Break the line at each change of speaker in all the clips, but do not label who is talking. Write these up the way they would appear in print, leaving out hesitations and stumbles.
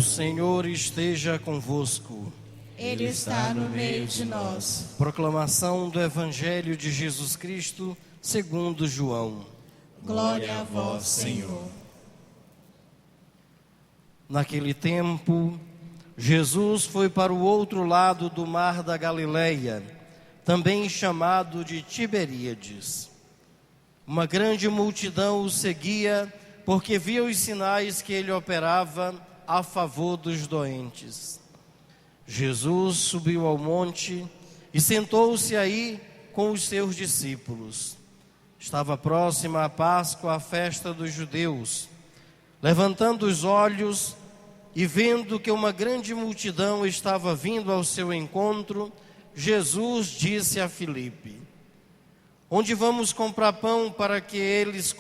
Senhor esteja convosco.
Ele está no meio de nós.
Proclamação do Evangelho de Jesus Cristo, segundo João.
Glória a vós, Senhor.
Naquele tempo, Jesus foi para o outro lado do mar da Galileia, também chamado de Tiberíades. Uma grande multidão o seguia, porque via os sinais que ele operava a favor dos doentes. Jesus subiu ao monte e sentou-se aí com os seus discípulos. Estava próxima a Páscoa, a festa dos judeus. Levantando os olhos e vendo que uma grande multidão estava vindo ao seu encontro, Jesus disse a Filipe: onde vamos comprar pão para que eles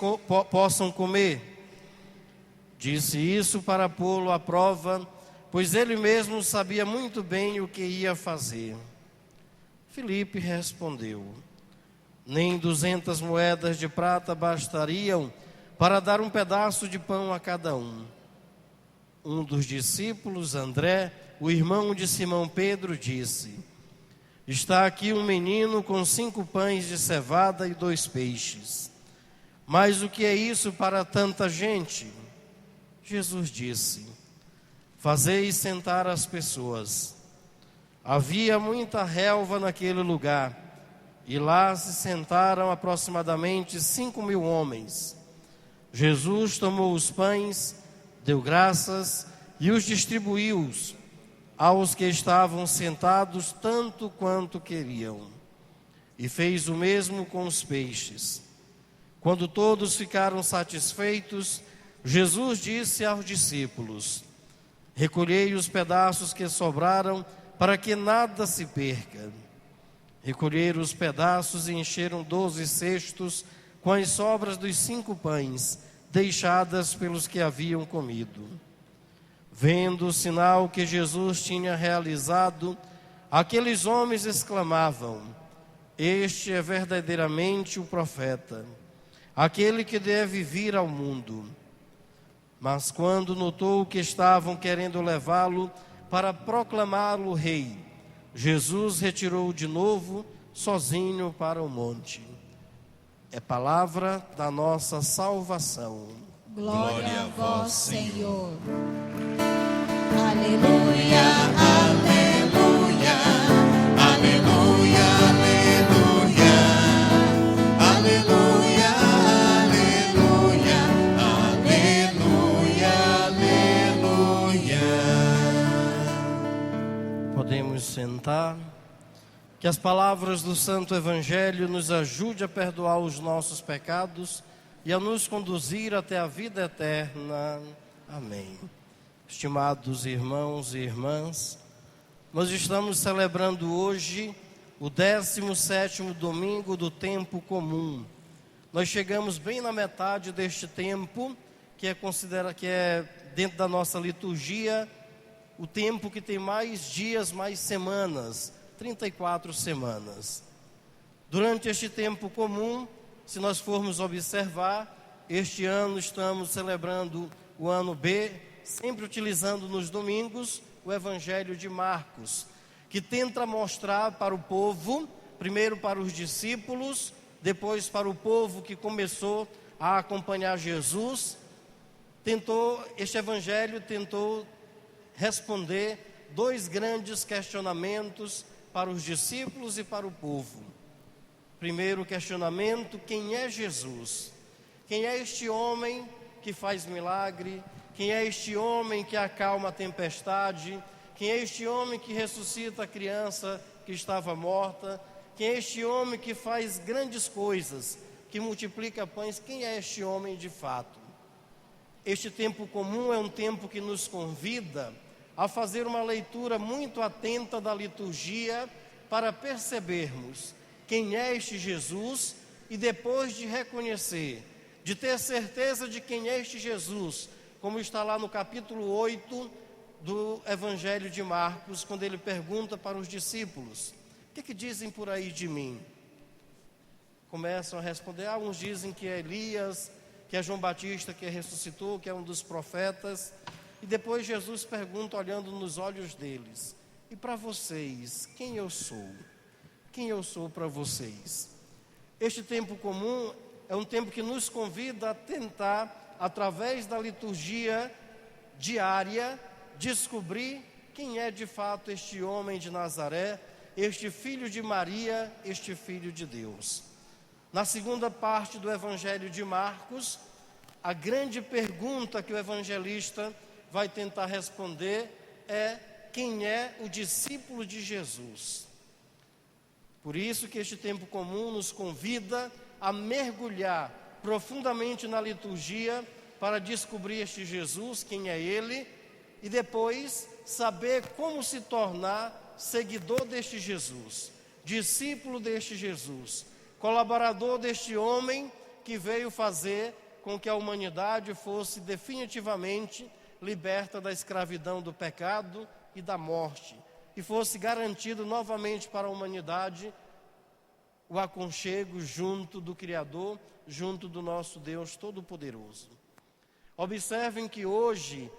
possam comer? Disse isso para pô-lo à prova, pois ele mesmo sabia muito bem o que ia fazer. Filipe respondeu: nem 200 moedas de prata bastariam para dar um pedaço de pão a cada um. Um dos discípulos, André, o irmão de Simão Pedro, disse: está aqui um menino com 5 pães de cevada e 2 peixes. Mas o que é isso para tanta gente? Jesus disse: fazei sentar as pessoas. Havia muita relva naquele lugar, e lá se sentaram aproximadamente 5.000 homens. Jesus tomou os pães, deu graças e os distribuiu aos que estavam sentados tanto quanto queriam. E fez o mesmo com os peixes. Quando todos ficaram satisfeitos, Jesus disse aos discípulos: recolhei os pedaços que sobraram, para que nada se perca. Recolheram os pedaços e encheram 12 cestos com as sobras dos 5 pães, deixadas pelos que haviam comido. Vendo o sinal que Jesus tinha realizado, aqueles homens exclamavam: este é verdadeiramente o profeta, aquele que deve vir ao mundo. Mas quando notou que estavam querendo levá-lo para proclamá-lo rei, Jesus retirou de novo sozinho para o monte. É palavra da nossa salvação.
Glória a vós, Senhor. Aleluia, aleluia, aleluia, aleluia, aleluia, aleluia, aleluia, aleluia.
Podemos sentar. Que as palavras do Santo Evangelho nos ajude a perdoar os nossos pecados e a nos conduzir até a vida eterna. Amém. Estimados irmãos e irmãs, nós estamos celebrando hoje o 17º domingo do tempo comum. Nós chegamos bem na metade deste tempo, que é dentro da nossa liturgia, o tempo que tem mais dias, mais semanas, 34 semanas. Durante este tempo comum, se nós formos observar, este ano estamos celebrando o ano B, sempre utilizando nos domingos o Evangelho de Marcos, que tenta mostrar para o povo, primeiro para os discípulos, depois para o povo que começou a acompanhar Jesus. Este Evangelho tentou responder 2 grandes questionamentos para os discípulos e para o povo. Primeiro questionamento: quem é Jesus? Quem é este homem que faz milagre? Quem é este homem que acalma a tempestade? Quem é este homem que ressuscita a criança que estava morta? Quem é este homem que faz grandes coisas, que multiplica pães? Quem é este homem de fato? Este tempo comum é um tempo que nos convida a fazer uma leitura muito atenta da liturgia para percebermos quem é este Jesus e depois de reconhecer, de ter certeza de quem é este Jesus, como está lá no capítulo 8 do Evangelho de Marcos, quando ele pergunta para os discípulos: o que dizem por aí de mim? Começam a responder: uns dizem que é Elias, que é João Batista que ressuscitou, que é um dos profetas. E depois Jesus pergunta, olhando nos olhos deles: e para vocês, quem eu sou? Quem eu sou para vocês? Este tempo comum é um tempo que nos convida a tentar, através da liturgia diária, descobrir quem é de fato este homem de Nazaré, este filho de Maria, este filho de Deus. Na segunda parte do Evangelho de Marcos, a grande pergunta que o evangelista vai tentar responder é: quem é o discípulo de Jesus? Por isso que este tempo comum nos convida a mergulhar profundamente na liturgia para descobrir este Jesus, quem é Ele, e depois saber como se tornar seguidor deste Jesus, discípulo deste Jesus, colaborador deste homem que veio fazer com que a humanidade fosse definitivamente liberta da escravidão do pecado e da morte, e fosse garantido novamente para a humanidade o aconchego junto do Criador, junto do nosso Deus Todo-Poderoso. Observem que hoje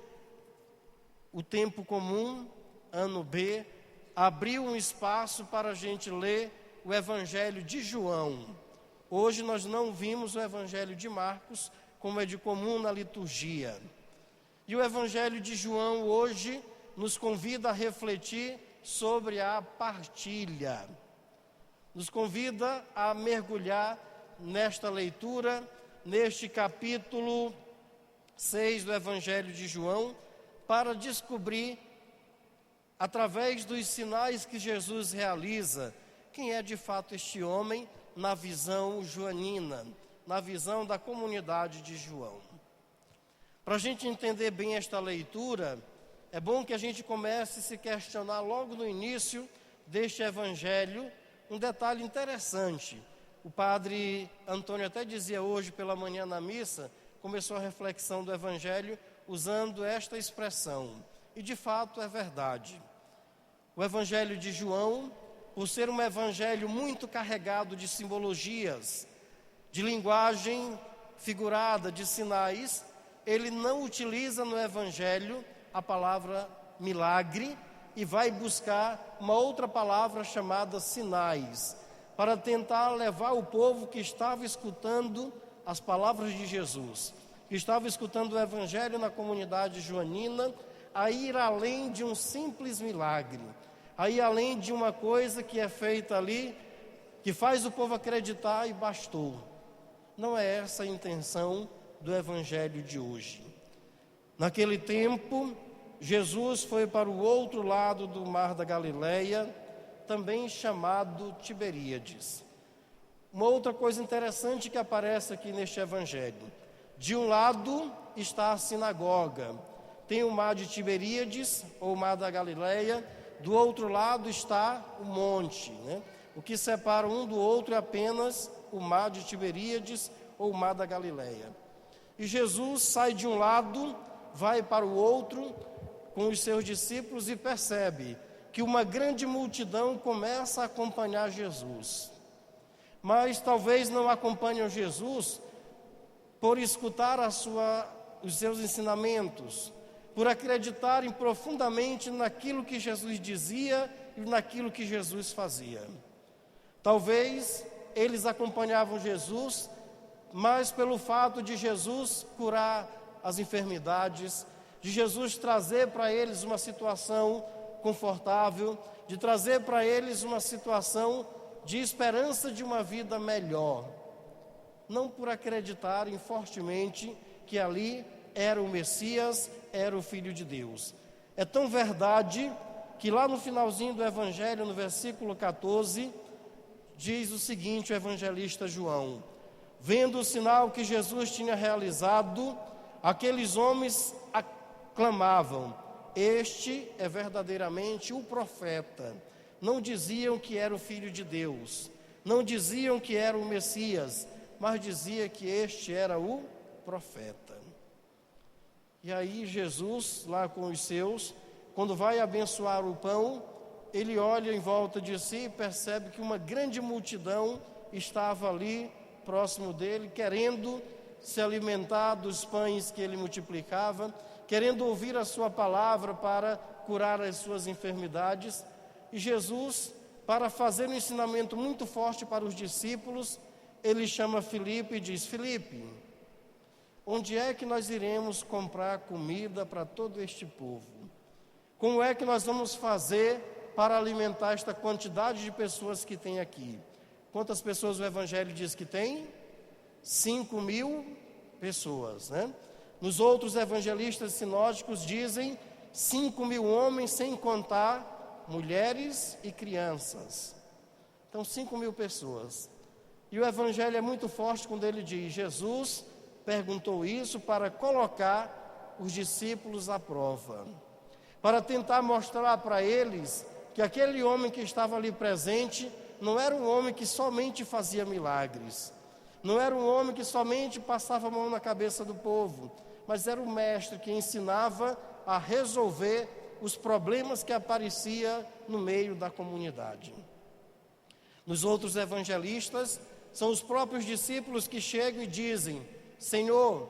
o tempo comum, ano B, abriu um espaço para a gente ler o Evangelho de João. Hoje nós não vimos o Evangelho de Marcos, como é de comum na liturgia. E o Evangelho de João hoje nos convida a refletir sobre a partilha. Nos convida a mergulhar nesta leitura, neste capítulo 6 do Evangelho de João, para descobrir, através dos sinais que Jesus realiza, quem é de fato este homem na visão joanina, na visão da comunidade de João. Para a gente entender bem esta leitura, é bom que a gente comece a se questionar logo no início deste Evangelho um detalhe interessante. O padre Antônio até dizia hoje pela manhã na missa, começou a reflexão do Evangelho usando esta expressão, e de fato é verdade. O Evangelho de João, por ser um evangelho muito carregado de simbologias, de linguagem figurada, de sinais, ele não utiliza no Evangelho a palavra milagre e vai buscar uma outra palavra chamada sinais, para tentar levar o povo que estava escutando as palavras de Jesus, que estava escutando o Evangelho na comunidade joanina, a ir além de um simples milagre, a ir além de uma coisa que é feita ali, que faz o povo acreditar e bastou. Não é essa a intenção do Evangelho de hoje. Naquele tempo, Jesus foi para o outro lado do mar da Galileia, também chamado Tiberíades. Uma outra coisa interessante que aparece aqui neste Evangelho: de um lado está a sinagoga, tem o mar de Tiberíades, ou o mar da Galileia, do outro lado está o monte, né? O que separa um do outro é apenas o mar de Tiberíades ou o mar da Galileia. E Jesus sai de um lado, vai para o outro com os seus discípulos e percebe que uma grande multidão começa a acompanhar Jesus. Mas talvez não acompanhem Jesus por escutar os seus ensinamentos, por acreditarem profundamente naquilo que Jesus dizia e naquilo que Jesus fazia. Talvez eles acompanhavam Jesus, mas pelo fato de Jesus curar as enfermidades, de Jesus trazer para eles uma situação confortável, de trazer para eles uma situação de esperança de uma vida melhor. Não por acreditarem fortemente que ali era o Messias, era o Filho de Deus. É tão verdade que lá no finalzinho do Evangelho, no versículo 14, diz o seguinte, o evangelista João: vendo o sinal que Jesus tinha realizado, aqueles homens aclamavam: este é verdadeiramente o profeta. Não diziam que era o Filho de Deus, não diziam que era o Messias, mas dizia que este era o profeta. E aí Jesus, lá com os seus, quando vai abençoar o pão, ele olha em volta de si e percebe que uma grande multidão estava ali próximo dele, querendo se alimentar dos pães que ele multiplicava, querendo ouvir a sua palavra para curar as suas enfermidades. E Jesus, para fazer um ensinamento muito forte para os discípulos, ele chama Filipe e diz: Filipe, onde é que nós iremos comprar comida para todo este povo? Como é que nós vamos fazer para alimentar esta quantidade de pessoas que tem aqui? Quantas pessoas o Evangelho diz que tem? 5.000 pessoas, né? Nos outros evangelistas sinóticos dizem 5.000 homens, sem contar mulheres e crianças. Então 5.000 pessoas. E o Evangelho é muito forte quando ele diz: Jesus perguntou isso para colocar os discípulos à prova, para tentar mostrar para eles que aquele homem que estava ali presente não era um homem que somente fazia milagres, não era um homem que somente passava a mão na cabeça do povo, mas era um mestre que ensinava a resolver os problemas que apareciam no meio da comunidade. Nos outros evangelistas, são os próprios discípulos que chegam e dizem: Senhor,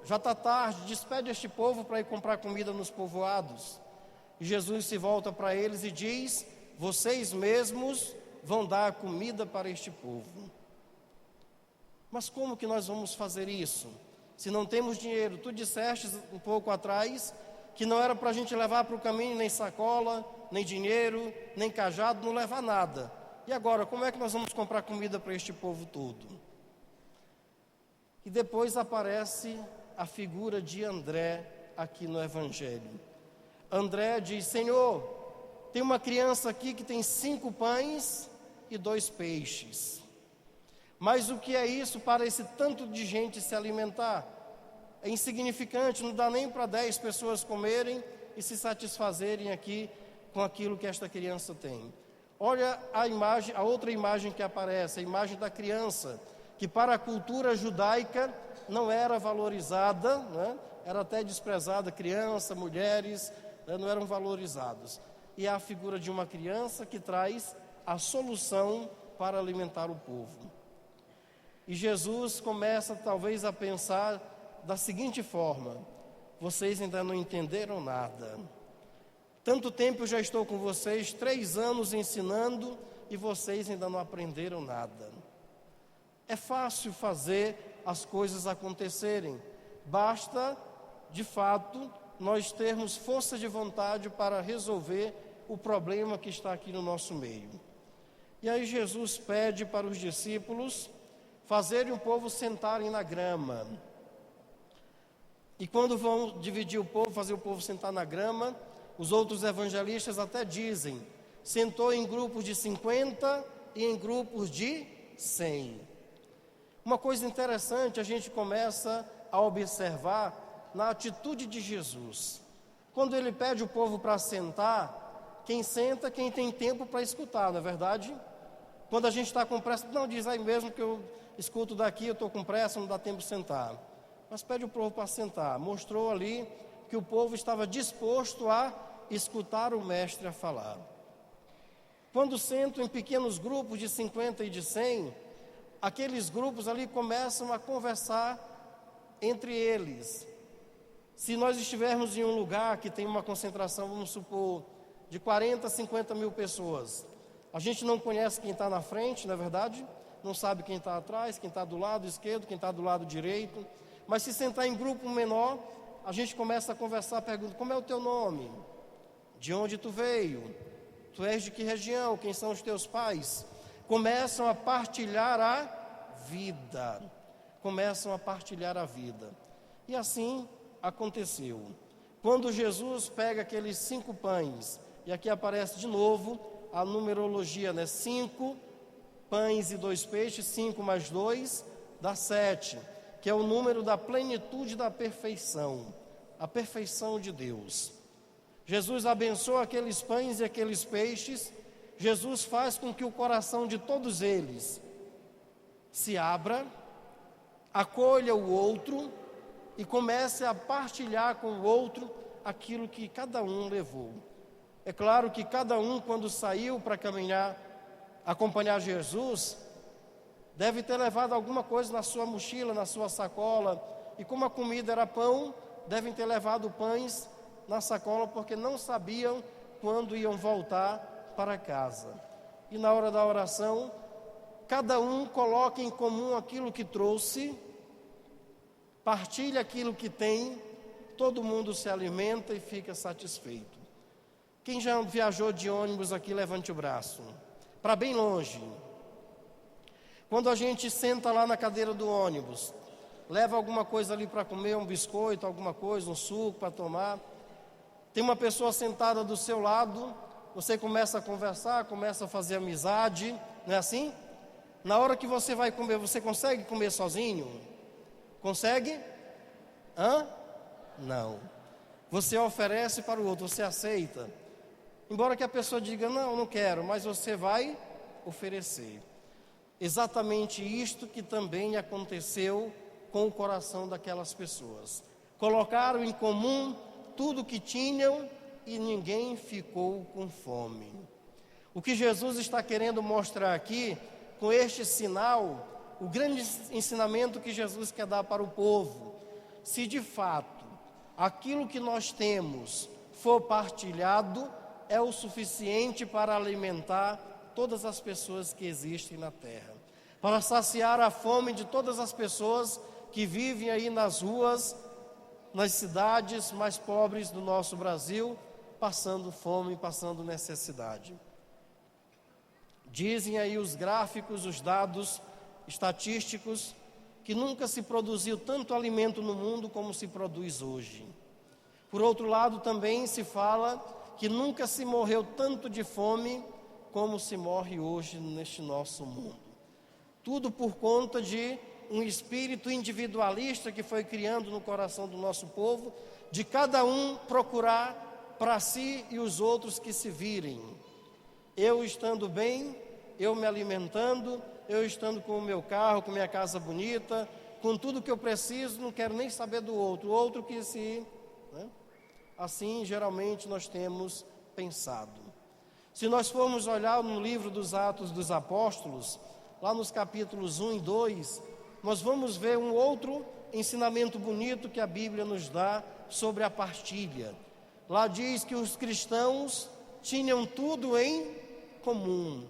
já está tarde, despede este povo para ir comprar comida nos povoados. E Jesus se volta para eles e diz: vocês mesmos vão dar comida para este povo. Mas como que nós vamos fazer isso, se não temos dinheiro? Tu disseste um pouco atrás que não era para a gente levar para o caminho nem sacola, nem dinheiro, nem cajado, não levar nada. E agora, como é que nós vamos comprar comida para este povo todo? E depois aparece a figura de André aqui no Evangelho. André diz: Senhor, tem uma criança aqui que tem 5 pães e 2 peixes. Mas o que é isso para esse tanto de gente se alimentar? É insignificante, não dá nem para 10 pessoas comerem e se satisfazerem aqui com aquilo que esta criança tem. Olha a imagem, a outra imagem que aparece, a imagem da criança, que para a cultura judaica não era valorizada, né? Era até desprezada, criança, mulheres, né? Não eram valorizados. E é a figura de uma criança que traz a solução para alimentar o povo. E Jesus começa talvez a pensar da seguinte forma: vocês ainda não entenderam nada. Tanto tempo eu já estou com vocês, 3 anos ensinando, e vocês ainda não aprenderam nada. É fácil fazer as coisas acontecerem. Basta, de fato, nós termos força de vontade para resolver o problema que está aqui no nosso meio. E aí Jesus pede para os discípulos fazerem o povo sentarem na grama. E quando vão dividir o povo, fazer o povo sentar na grama, os outros evangelistas até dizem: sentou em grupos de 50 e em grupos de 100. Uma coisa interessante a gente começa a observar na atitude de Jesus. Quando ele pede o povo para sentar, quem senta, quem tem tempo para escutar, não é verdade? Quando a gente está com pressa, não diz aí mesmo que eu escuto daqui, eu estou com pressa, não dá tempo de sentar. Mas pede o povo para sentar. Mostrou ali que o povo estava disposto a escutar o mestre a falar. Quando sentam em pequenos grupos de 50 e de 100, aqueles grupos ali começam a conversar entre eles. Se nós estivermos em um lugar que tem uma concentração, vamos supor, de 40 a 50 mil pessoas, a gente não conhece quem está na frente, não é verdade? Não sabe quem está atrás, quem está do lado esquerdo, quem está do lado direito. Mas se sentar em grupo menor, a gente começa a conversar, pergunta: como é o teu nome? De onde tu veio? Tu és de que região? Quem são os teus pais? Começam a partilhar a vida. Começam a partilhar a vida. E assim aconteceu. Quando Jesus pega aqueles 5 pães, e aqui aparece de novo a numerologia, né? 5 pães e 2 peixes, 5 mais 2 dá 7, que é o número da plenitude da perfeição, a perfeição de Deus. Jesus abençoa aqueles pães e aqueles peixes. Jesus faz com que o coração de todos eles se abra, acolha o outro e comece a partilhar com o outro aquilo que cada um levou. É claro que cada um, quando saiu para caminhar, acompanhar Jesus, deve ter levado alguma coisa na sua mochila, na sua sacola. E como a comida era pão, devem ter levado pães na sacola porque não sabiam quando iam voltar para casa. E na hora da oração, cada um coloca em comum aquilo que trouxe, partilha aquilo que tem, todo mundo se alimenta e fica satisfeito. Quem já viajou de ônibus aqui, levante o braço. Para bem longe. Quando a gente senta lá na cadeira do ônibus, leva alguma coisa ali para comer, um biscoito, alguma coisa, um suco para tomar. Tem uma pessoa sentada do seu lado, você começa a conversar, começa a fazer amizade, não é assim? Na hora que você vai comer, você consegue comer sozinho? Consegue? Não. Você oferece para o outro, você aceita. Embora que a pessoa diga, não quero, mas você vai oferecer. Exatamente isto que também aconteceu com o coração daquelas pessoas. Colocaram em comum tudo que tinham e ninguém ficou com fome. O que Jesus está querendo mostrar aqui, com este sinal, o grande ensinamento que Jesus quer dar para o povo, se de fato aquilo que nós temos for partilhado, é o suficiente para alimentar todas as pessoas que existem na terra, para saciar a fome de todas as pessoas que vivem aí nas ruas, nas cidades mais pobres do nosso Brasil, passando fome, passando necessidade. Dizem aí os gráficos, os dados estatísticos, que nunca se produziu tanto alimento no mundo como se produz hoje. Por outro lado, também se fala que nunca se morreu tanto de fome como se morre hoje neste nosso mundo. Tudo por conta de um espírito individualista que foi criando no coração do nosso povo, de cada um procurar para si e os outros que se virem. Eu estando bem, eu me alimentando, eu estando com o meu carro, com minha casa bonita, com tudo que eu preciso, não quero nem saber do outro, o outro que se... né? Assim, geralmente, nós temos pensado. Se nós formos olhar no livro dos Atos dos Apóstolos, lá nos capítulos 1 e 2, nós vamos ver um outro ensinamento bonito que a Bíblia nos dá sobre a partilha. Lá diz que os cristãos tinham tudo em comum,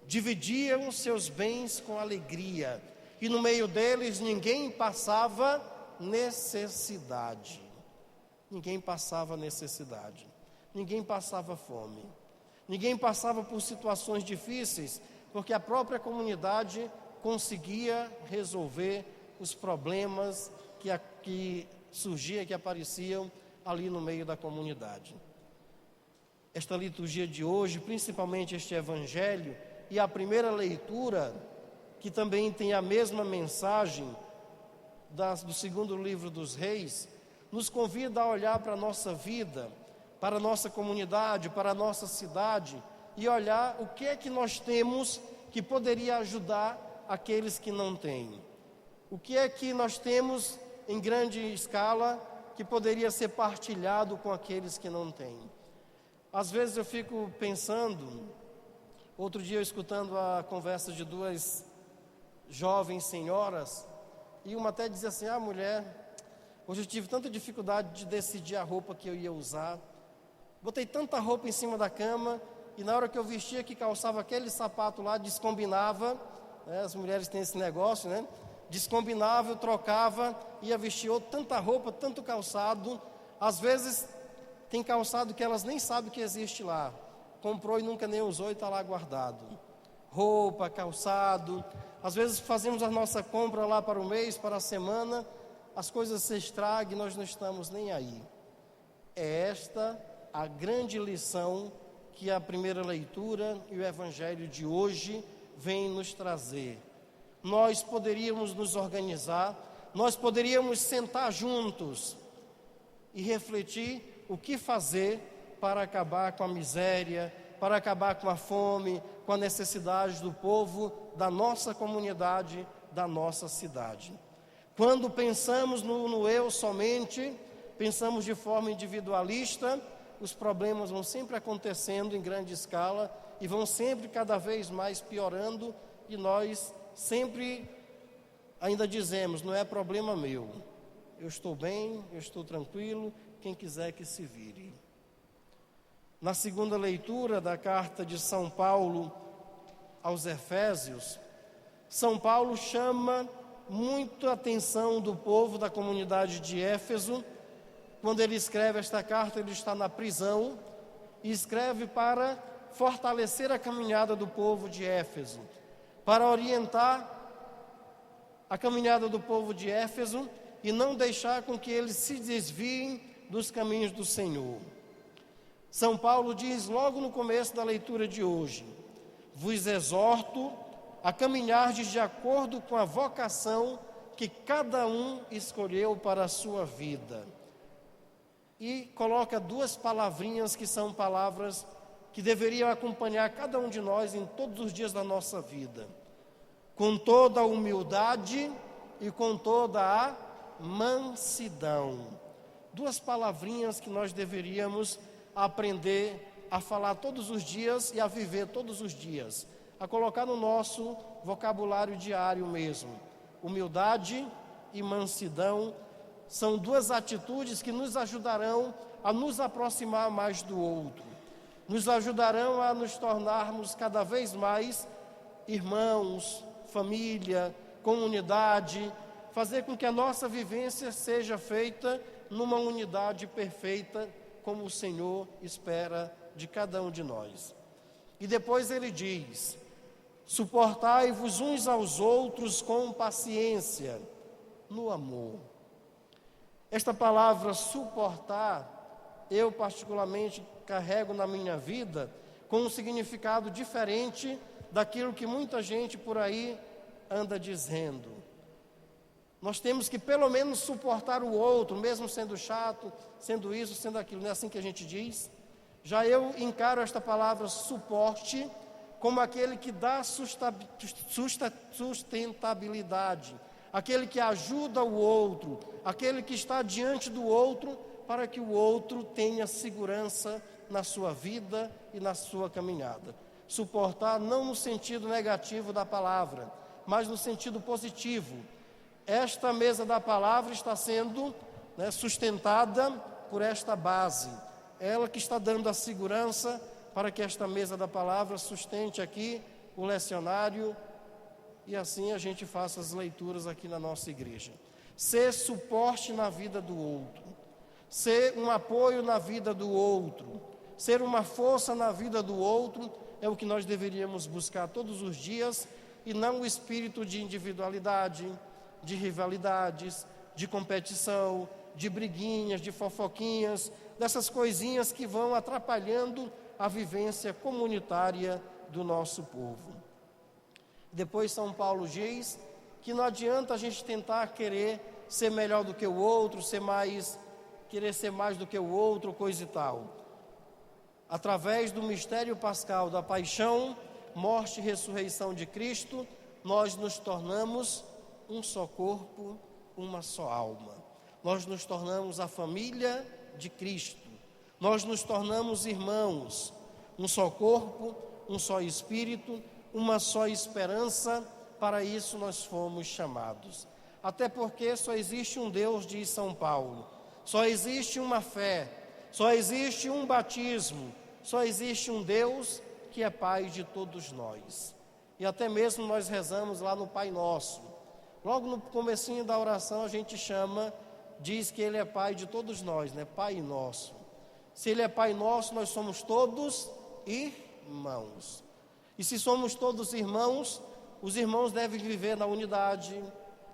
dividiam seus bens com alegria, e no meio deles ninguém passava necessidade. Ninguém passava necessidade, ninguém passava fome, ninguém passava por situações difíceis, porque a própria comunidade conseguia resolver os problemas que surgiam, que apareciam ali no meio da comunidade. Esta liturgia de hoje, principalmente este evangelho, e a primeira leitura, que também tem a mesma mensagem do segundo livro dos Reis, nos convida a olhar para a nossa vida, para a nossa comunidade, para a nossa cidade, e olhar o que é que nós temos que poderia ajudar aqueles que não têm. O que é que nós temos em grande escala que poderia ser partilhado com aqueles que não têm. Às vezes eu fico pensando, outro dia eu escutando a conversa de duas jovens senhoras, e uma até dizia assim, mulher... Hoje eu tive tanta dificuldade de decidir a roupa que eu ia usar. Botei tanta roupa em cima da cama e na hora que eu vestia, que calçava aquele sapato lá, descombinava. Né? As mulheres têm esse negócio, né? Descombinava, eu trocava, ia vestir tanta roupa, tanto calçado. Às vezes tem calçado que elas nem sabem que existe lá. Comprou e nunca nem usou e está lá guardado. Roupa, calçado. Às vezes fazemos a nossa compra lá para o mês, para a semana. As coisas se estragam e nós não estamos nem aí. É esta a grande lição que a primeira leitura e o evangelho de hoje vem nos trazer. Nós poderíamos nos organizar, nós poderíamos sentar juntos e refletir o que fazer para acabar com a miséria, para acabar com a fome, com a necessidade do povo, da nossa comunidade, da nossa cidade. Quando pensamos no eu somente, pensamos de forma individualista, os problemas vão sempre acontecendo em grande escala e vão sempre cada vez mais piorando, e nós sempre ainda dizemos, não é problema meu. eu estou bem, eu estou tranquilo, quem quiser que se vire. Na segunda leitura da carta de São Paulo aos Efésios, São Paulo chama muito a atenção do povo da comunidade de Éfeso. Quando ele escreve esta carta, ele está na prisão e escreve para fortalecer a caminhada do povo de Éfeso, para orientar a caminhada do povo de Éfeso e não deixar com que eles se desviem dos caminhos do Senhor. São Paulo diz logo no começo da leitura de hoje: vos exorto a caminhardes de acordo com a vocação que cada um escolheu para a sua vida. E coloca duas palavrinhas que são palavras que deveriam acompanhar cada um de nós em todos os dias da nossa vida: com toda a humildade e com toda a mansidão. Duas palavrinhas que nós deveríamos aprender a falar todos os dias e a viver todos os dias, a colocar no nosso vocabulário diário mesmo. Humildade e mansidão são duas atitudes que nos ajudarão a nos aproximar mais do outro, nos ajudarão a nos tornarmos cada vez mais irmãos, família, comunidade, fazer com que a nossa vivência seja feita numa unidade perfeita, como o Senhor espera de cada um de nós. E depois ele diz: suportai-vos uns aos outros com paciência, no amor. Esta palavra suportar, eu particularmente carrego na minha vida com um significado diferente daquilo que muita gente por aí anda dizendo. Nós temos que pelo menos suportar o outro, mesmo sendo chato, sendo isso, sendo aquilo. Não é assim que a gente diz? Já eu encaro esta palavra suporte como aquele que dá sustentabilidade, aquele que ajuda o outro, aquele que está diante do outro para que o outro tenha segurança na sua vida e na sua caminhada. Suportar não no sentido negativo da palavra, mas no sentido positivo. Esta mesa da palavra está sendo sustentada por esta base. Ela que está dando a segurança para que esta mesa da palavra sustente aqui o lecionário e assim a gente faça as leituras aqui na nossa igreja. Ser suporte na vida do outro, ser um apoio na vida do outro, ser uma força na vida do outro é o que nós deveríamos buscar todos os dias e não o espírito de individualidade, de rivalidades, de competição, de briguinhas, de fofoquinhas, dessas coisinhas que vão atrapalhando a vivência comunitária do nosso povo. Depois São Paulo diz que não adianta a gente tentar querer ser melhor do que o outro, querer ser mais do que o outro, coisa e tal. Através do mistério pascal da paixão, morte e ressurreição de Cristo, nós nos tornamos um só corpo, uma só alma. Nós nos tornamos a família de Cristo. Nós nos tornamos irmãos, um só corpo, um só espírito, uma só esperança. Para isso nós fomos chamados. Até porque só existe um Deus, diz São Paulo. Só existe uma fé, só existe um batismo, só existe um Deus que é Pai de todos nós. E até mesmo nós rezamos lá no Pai Nosso. Logo no comecinho da oração a gente diz que Ele é Pai de todos nós, Pai Nosso. Se Ele é Pai Nosso, nós somos todos irmãos. E se somos todos irmãos, os irmãos devem viver na unidade,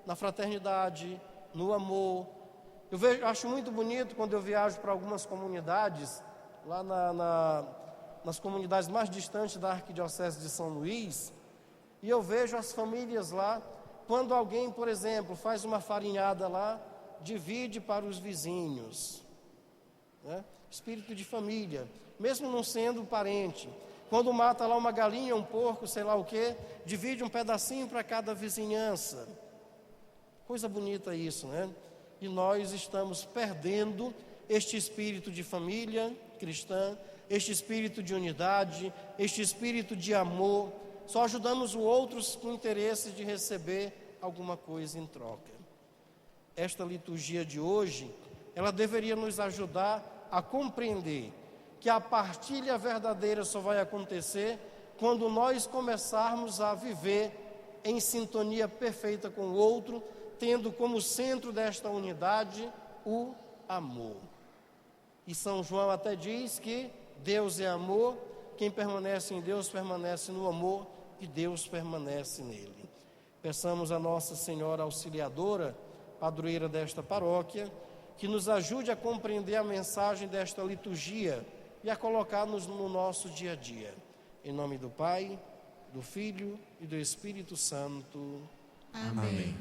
na fraternidade, no amor. Acho muito bonito quando eu viajo para algumas comunidades, lá nas comunidades mais distantes da Arquidiocese de São Luís, e eu vejo as famílias lá. Quando alguém, por exemplo, faz uma farinhada lá, divide para os vizinhos. Espírito de família, mesmo não sendo parente. Quando mata lá uma galinha, um porco, sei lá o quê, divide um pedacinho para cada vizinhança. Coisa bonita isso, E nós estamos perdendo este espírito de família cristã, este espírito de unidade, este espírito de amor. Só ajudamos o outro com interesse de receber alguma coisa em troca. esta liturgia de hoje, ela deveria nos ajudar a compreender que a partilha verdadeira só vai acontecer quando nós começarmos a viver em sintonia perfeita com o outro, tendo como centro desta unidade o amor. E São João até diz que Deus é amor, quem permanece em Deus permanece no amor e Deus permanece nele. Peçamos a Nossa Senhora Auxiliadora, padroeira desta paróquia, que nos ajude a compreender a mensagem desta liturgia e a colocar-nos no nosso dia a dia. Em nome do Pai, do Filho e do Espírito Santo.
Amém.